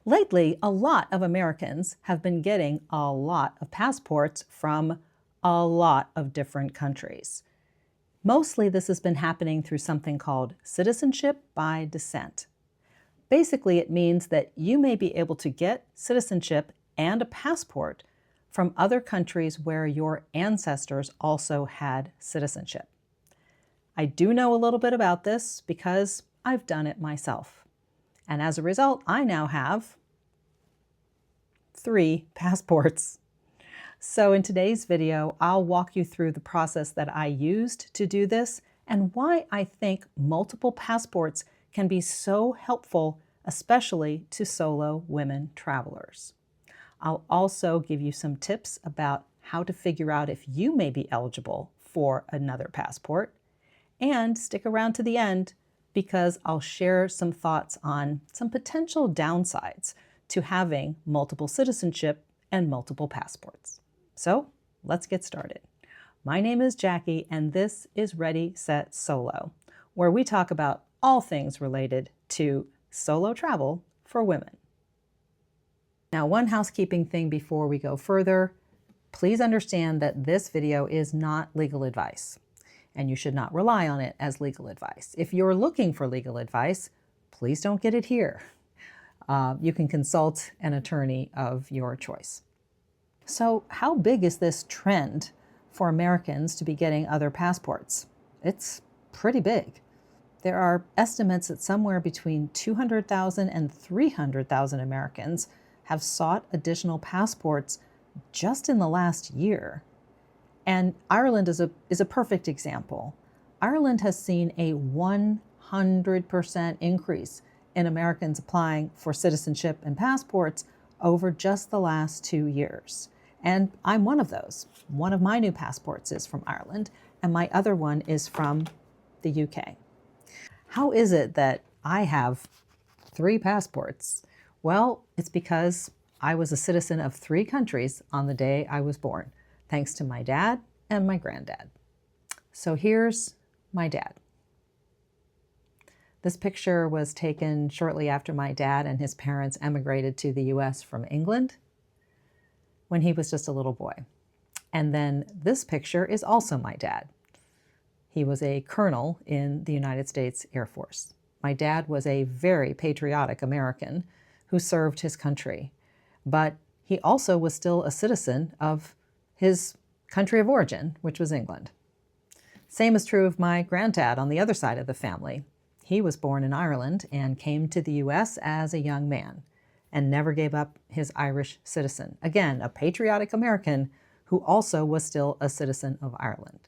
Lately, a lot of Americans have been getting a lot of passports from a lot of different countries. Mostly this has been happening through something called citizenship by descent. Basically, it means that you may be able to get citizenship and a passport from other countries where your ancestors also had citizenship. I do know a little bit about this because I've done it myself. And as a result, I now have 3 passports. So in today's video, I'll walk you through the process that I used to do this and why I think multiple passports can be so helpful, especially to solo women travelers. I'll also give you some tips about how to figure out if you may be eligible for another passport. And stick around to the end because I'll share some thoughts on some potential downsides to having multiple citizenship and multiple passports. So let's get started. My name is Jackie and this is Ready, Set, Solo, where we talk about all things related to solo travel for women. Now, one housekeeping thing before we go further, please understand that this video is not legal advice, and you should not rely on it as legal advice. If you're looking for legal advice, please don't get it here. You can consult an attorney of your choice. So how big is this trend for Americans to be getting other passports? It's pretty big. There are estimates that somewhere between 200,000 and 300,000 Americans have sought additional passports just in the last year. And Ireland is a perfect example. Ireland has seen a 100% increase in Americans applying for citizenship and passports over just the last 2 years. And I'm one of those. One of my new passports is from Ireland, and my other one is from the UK. How is it that I have 3 passports? Well, it's because I was a citizen of 3 countries on the day I was born, thanks to my dad and my granddad. So here's my dad. This picture was taken shortly after my dad and his parents emigrated to the US from England when he was just a little boy. And then this picture is also my dad. He was a colonel in the United States Air Force. My dad was a very patriotic American who served his country, but he also was still a citizen of his country of origin, which was England. Same is true of my granddad on the other side of the family. He was born in Ireland and came to the US as a young man and never gave up his Irish citizen. Again, a patriotic American who also was still a citizen of Ireland.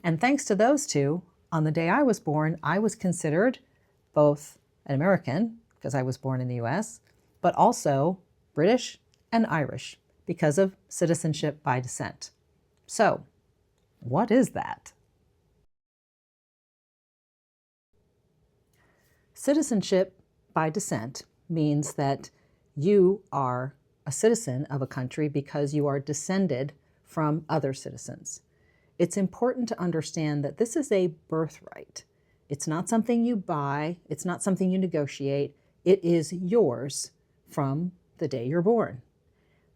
And thanks to those two, on the day I was born, I was considered both an American, because I was born in the US, but also British and Irish because of citizenship by descent. So, what is that? Citizenship by descent means that you are a citizen of a country because you are descended from other citizens. It's important to understand that this is a birthright. It's not something you buy, it's not something you negotiate, it is yours from the day you're born.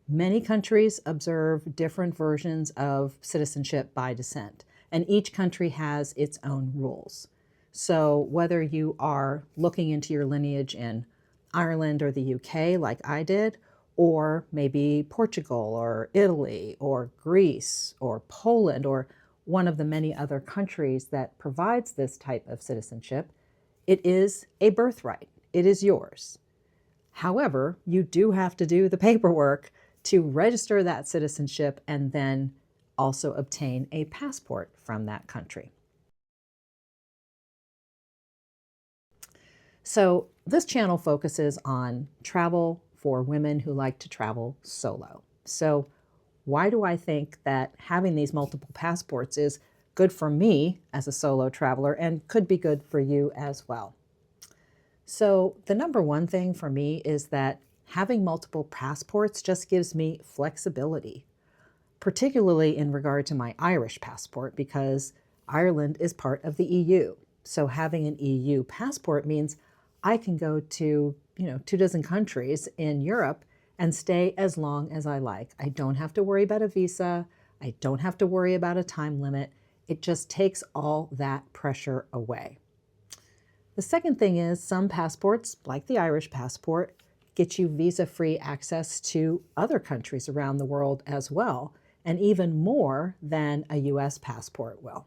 Many countries observe different versions of citizenship by descent, and each country has its own rules. So whether you are looking into your lineage in Ireland or the UK like I did, or maybe Portugal or Italy or Greece or Poland or one of the many other countries that provides this type of citizenship, it is a birthright. It is yours. However, you do have to do the paperwork to register that citizenship and then also obtain a passport from that country. So this channel focuses on travel for women who like to travel solo. So why do I think that having these multiple passports is good for me as a solo traveler and could be good for you as well? So the number one thing for me is that having multiple passports just gives me flexibility, particularly in regard to my Irish passport because Ireland is part of the EU. So having an EU passport means I can go to 2 dozen countries in Europe and stay as long as I like. I don't have to worry about a visa. I don't have to worry about a time limit. It just takes all that pressure away. The second thing is some passports, like the Irish passport, get you visa-free access to other countries around the world as well, and even more than a US passport will.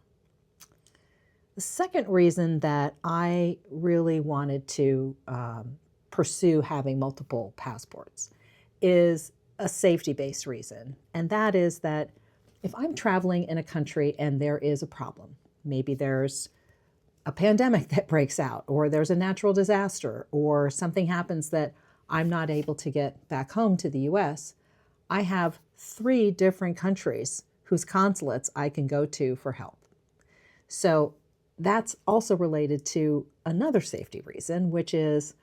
The second reason that I really wanted to pursue having multiple passports is a safety-based reason, and that is that if I'm traveling in a country and there is a problem, maybe there's a pandemic that breaks out, or there's a natural disaster, or something happens that I'm not able to get back home to the US, I have 3 different countries whose consulates I can go to for help. So that's also related to another safety reason, which is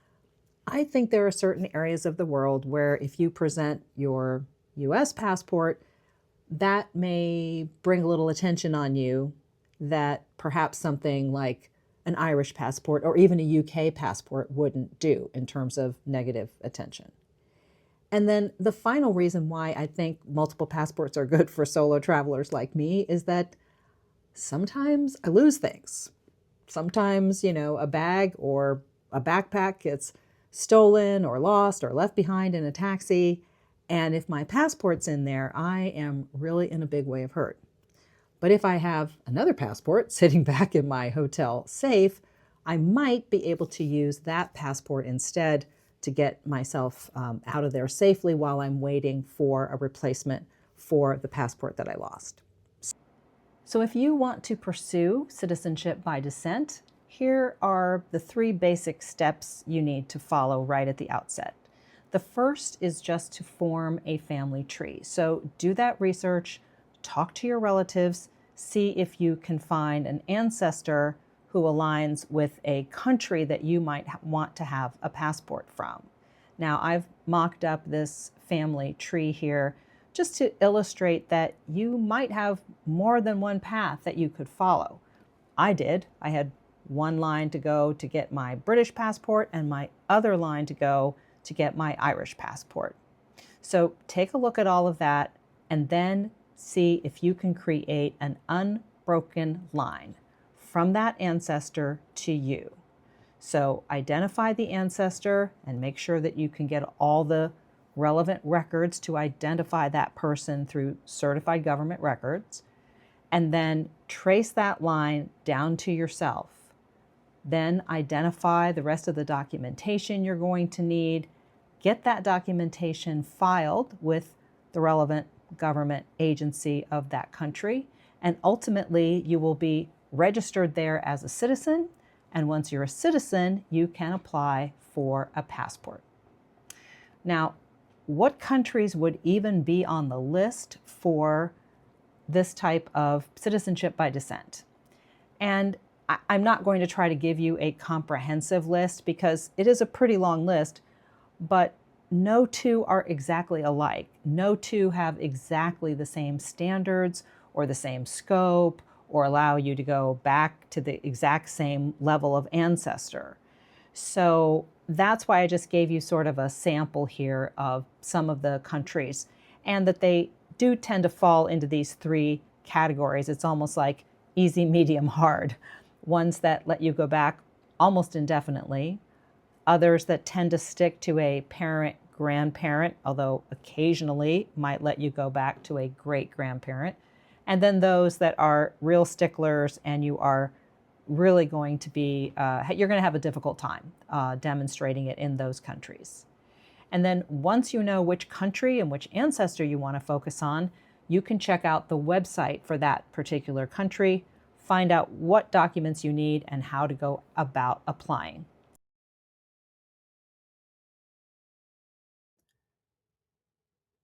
I think there are certain areas of the world where if you present your US passport, that may bring a little attention on you that perhaps something like an Irish passport or even a UK passport wouldn't do in terms of negative attention. And then the final reason why I think multiple passports are good for solo travelers like me is that sometimes I lose things. Sometimes, a bag or a backpack gets stolen or lost or left behind in a taxi. And if my passport's in there, I am really in a big way of hurt. But if I have another passport sitting back in my hotel safe, I might be able to use that passport instead to get myself out of there safely while I'm waiting for a replacement for the passport that I lost. So if you want to pursue citizenship by descent, here are the 3 basic steps you need to follow right at the outset. The first is just to form a family tree. So do that research, talk to your relatives, see if you can find an ancestor who aligns with a country that you might want to have a passport from. Now, I've mocked up this family tree here just to illustrate that you might have more than one path that you could follow. I did. I had one line to go to get my British passport and my other line to go to get my Irish passport. So take a look at all of that and then see if you can create an unbroken line from that ancestor to you. So identify the ancestor and make sure that you can get all the relevant records to identify that person through certified government records, and then trace that line down to yourself. Then identify the rest of the documentation you're going to need. Get that documentation filed with the relevant government agency of that country, and ultimately you will be registered there as a citizen, and once you're a citizen, you can apply for a passport. Now, what countries would even be on the list for this type of citizenship by descent? And I'm not going to try to give you a comprehensive list because it is a pretty long list, but no 2 are exactly alike. No 2 have exactly the same standards or the same scope or allow you to go back to the exact same level of ancestor. So that's why I just gave you sort of a sample here of some of the countries, and that they do tend to fall into these 3 categories. It's almost like easy, medium, hard. Ones that let you go back almost indefinitely, others that tend to stick to a parent, grandparent, although occasionally might let you go back to a great-grandparent, and then those that are real sticklers and you are really going to be, you're going to have a difficult time demonstrating it in those countries. And then once you know which country and which ancestor you want to focus on, you can check out the website for that particular country, find out what documents you need and how to go about applying.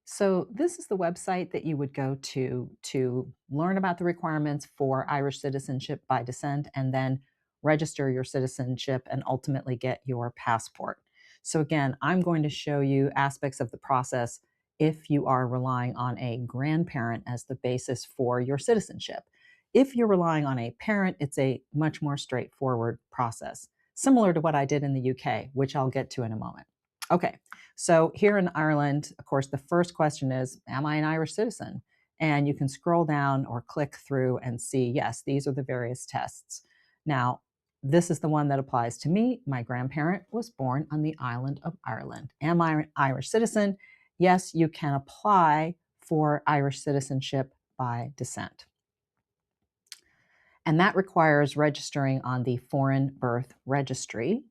So this is the website that you would go to learn about the requirements for Irish citizenship by descent and then register your citizenship and ultimately get your passport. So again, I'm going to show you aspects of the process if you are relying on a grandparent as the basis for your citizenship. If you're relying on a parent, it's a much more straightforward process, similar to what I did in the UK, which I'll get to in a moment. Okay, so here in Ireland, of course, the first question is, am I an Irish citizen? And you can scroll down or click through and see, yes, these are the various tests. Now, this is the one that applies to me. My grandparent was born on the island of Ireland. Am I an Irish citizen? Yes, you can apply for Irish citizenship by descent. And that requires registering on the Foreign Birth Registry.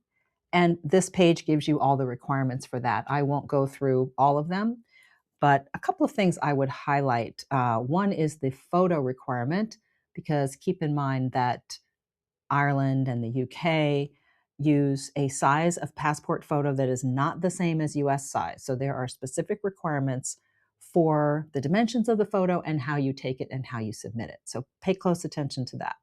And this page gives you all the requirements for that. I won't go through all of them, but a couple of things I would highlight. One is the photo requirement, because keep in mind that Ireland and the UK use a size of passport photo that is not the same as US size. So there are specific requirements for the dimensions of the photo and how you take it and how you submit it. So pay close attention to that.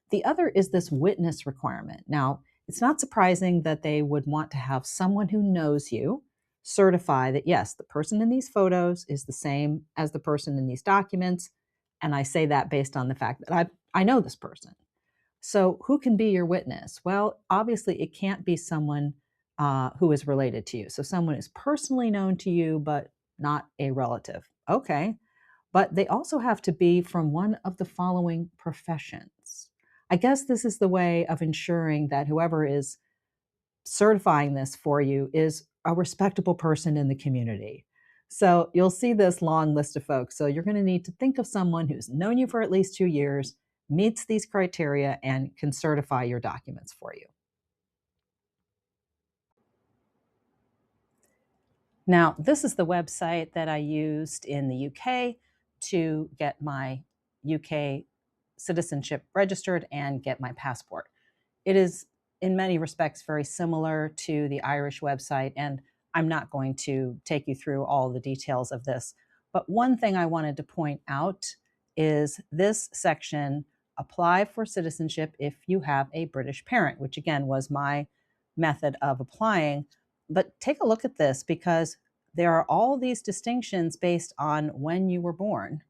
The other is this witness requirement. Now, it's not surprising that they would want to have someone who knows you certify that, yes, the person in these photos is the same as the person in these documents. And I say that based on the fact that I know this person. So, who can be your witness? Well, obviously, it can't be someone who is related to you. So, someone is personally known to you, but not a relative. Okay. But they also have to be from one of the following professions. I guess this is the way of ensuring that whoever is certifying this for you is a respectable person in the community. So you'll see this long list of folks. So you're going to need to think of someone who's known you for at least 2 years, meets these criteria, and can certify your documents for you. Now, this is the website that I used in the UK to get my UK citizenship registered and get my passport. It is, in many respects, very similar to the Irish website, and I'm not going to take you through all the details of this. But one thing I wanted to point out is this section, apply for citizenship if you have a British parent, which again was my method of applying. But take a look at this, because there are all these distinctions based on when you were born.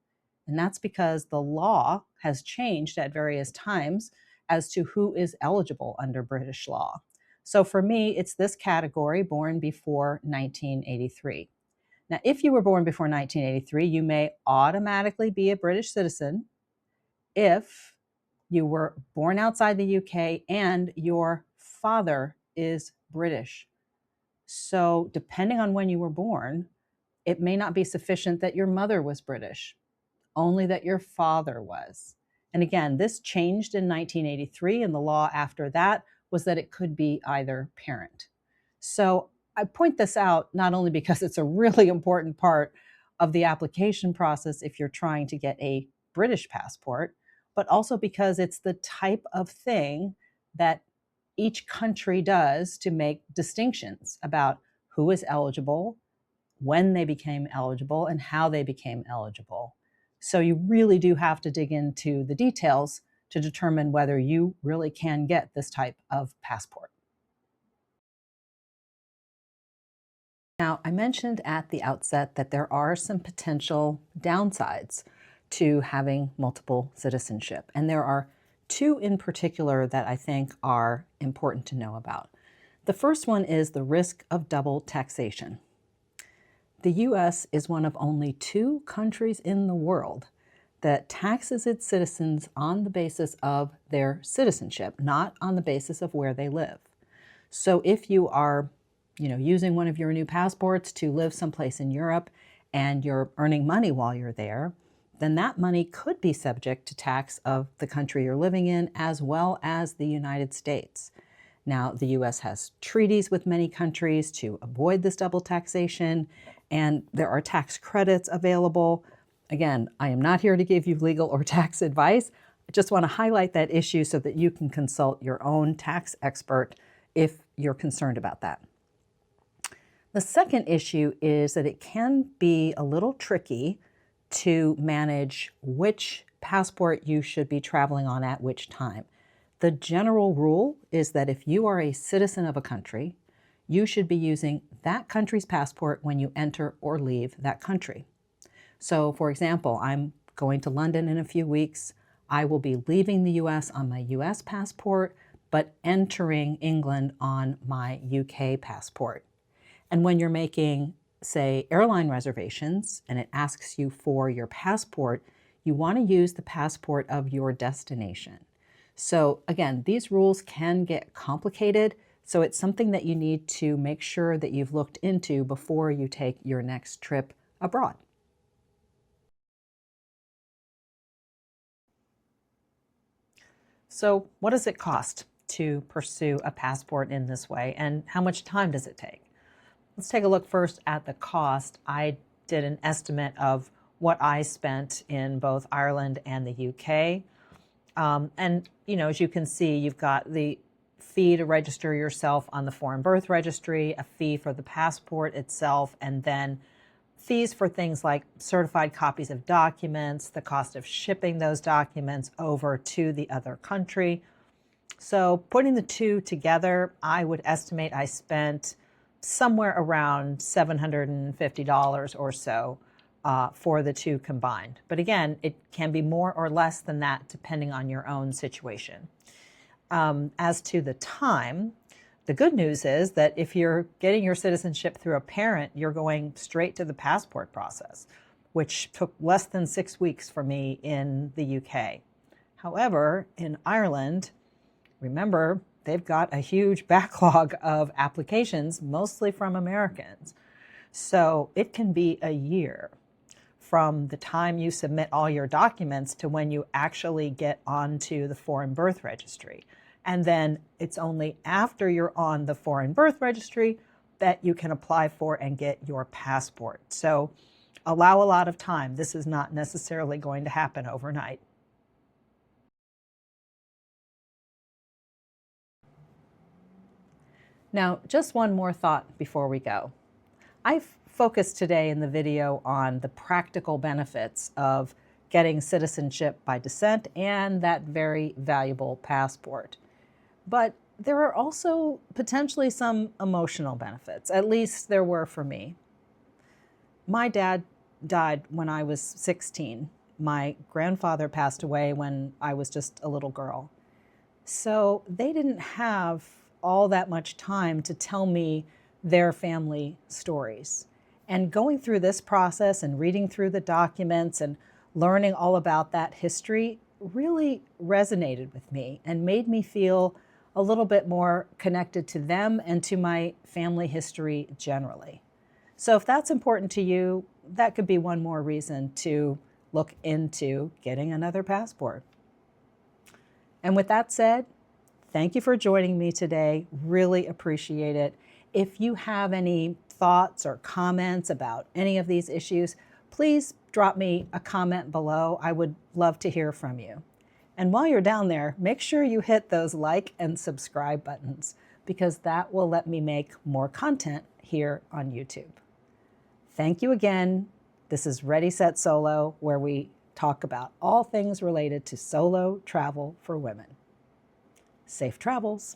And that's because the law has changed at various times as to who is eligible under British law. So for me, it's this category, born before 1983. Now, if you were born before 1983, you may automatically be a British citizen if you were born outside the UK and your father is British. So depending on when you were born, it may not be sufficient that your mother was British, only that your father was. And again, this changed in 1983, and the law after that was that it could be either parent. So I point this out not only because it's a really important part of the application process if you're trying to get a British passport, but also because it's the type of thing that each country does to make distinctions about who is eligible, when they became eligible, and how they became eligible. So you really do have to dig into the details to determine whether you really can get this type of passport. Now, I mentioned at the outset that there are some potential downsides to having multiple citizenship, and there are two in particular that I think are important to know about. The first one is the risk of double taxation. The US is one of only 2 countries in the world that taxes its citizens on the basis of their citizenship, not on the basis of where they live. So if you are, using one of your new passports to live someplace in Europe and you're earning money while you're there, then that money could be subject to tax of the country you're living in as well as the United States. Now, the US has treaties with many countries to avoid this double taxation, and there are tax credits available. Again, I am not here to give you legal or tax advice. I just want to highlight that issue so that you can consult your own tax expert if you're concerned about that. The second issue is that it can be a little tricky to manage which passport you should be traveling on at which time. The general rule is that if you are a citizen of a country, you should be using that country's passport when you enter or leave that country. So, for example, I'm going to London in a few weeks. I will be leaving the US on my US passport, but entering England on my UK passport. And when you're making, say, airline reservations and it asks you for your passport, you want to use the passport of your destination. So again, these rules can get complicated, so it's something that you need to make sure that you've looked into before you take your next trip abroad. So what does it cost to pursue a passport in this way, and how much time does it take? Let's take a look first at the cost. I did an estimate of what I spent in both Ireland and the UK. And, as you can see, you've got the fee to register yourself on the foreign birth registry, a fee for the passport itself, and then fees for things like certified copies of documents, the cost of shipping those documents over to the other country. So putting the two together, I would estimate I spent somewhere around $750 or so for the two combined. But again, it can be more or less than that depending on your own situation. As to the time, the good news is that if you're getting your citizenship through a parent, you're going straight to the passport process, which took less than 6 weeks for me in the UK. However, in Ireland, remember, they've got a huge backlog of applications, mostly from Americans. So it can be a year from the time you submit all your documents to when you actually get onto the foreign birth registry. And then it's only after you're on the foreign birth registry that you can apply for and get your passport. So allow a lot of time. This is not necessarily going to happen overnight. Now, just one more thought before we go. I've focused today in the video on the practical benefits of getting citizenship by descent and that very valuable passport. But there are also potentially some emotional benefits. At least there were for me. My dad died when I was 16. My grandfather passed away when I was just a little girl. So they didn't have all that much time to tell me their family stories. And going through this process and reading through the documents and learning all about that history really resonated with me and made me feel a little bit more connected to them and to my family history generally. So if that's important to you, that could be one more reason to look into getting another passport. And with that said, thank you for joining me today. Really appreciate it. If you have any thoughts or comments about any of these issues, please drop me a comment below. I would love to hear from you. And while you're down there, make sure you hit those like and subscribe buttons because that will let me make more content here on YouTube. Thank you again. This is Ready, Set, Solo, where we talk about all things related to solo travel for women. Safe travels.